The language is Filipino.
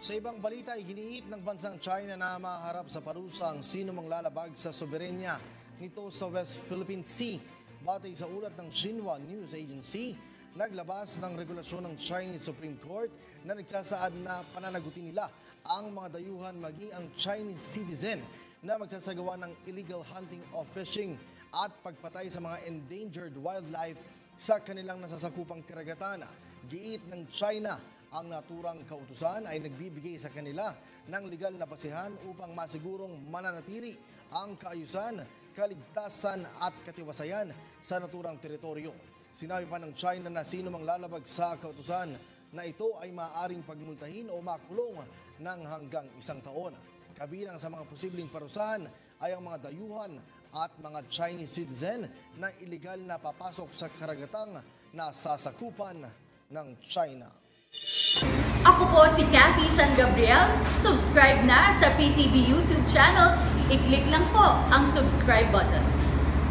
Sa ibang balita, iginiit ng bansang China na maharap sa parusa ang sino mang lalabag sa soberenya nito sa West Philippine Sea. Batay sa ulat ng Xinhua News Agency, naglabas ng regulasyon ng Chinese Supreme Court na nagsasaad na pananagutin nila ang mga dayuhan maging ang Chinese citizen na magsasagawa ng illegal hunting or fishing at pagpatay sa mga endangered wildlife sa kanilang nasasakupang karagatan. Giit ng China, ang naturang kautusan ay nagbibigay sa kanila ng legal na basihan upang masigurong mananatili ang kaayusan, kaligtasan at katiwasayan sa naturang teritoryo. Sinabi pa ng China na sino mang lalabag sa kautusan na ito ay maaaring pagmultahin o makulong ng hanggang 1 taon. Kabilang sa mga posibleng parusahan ay ang mga dayuhan at mga Chinese citizen na iligal na papasok sa karagatang nasasakupan ng China. Ako po si Cathy San Gabriel. Subscribe na sa PTV YouTube channel. I-click lang po ang subscribe button.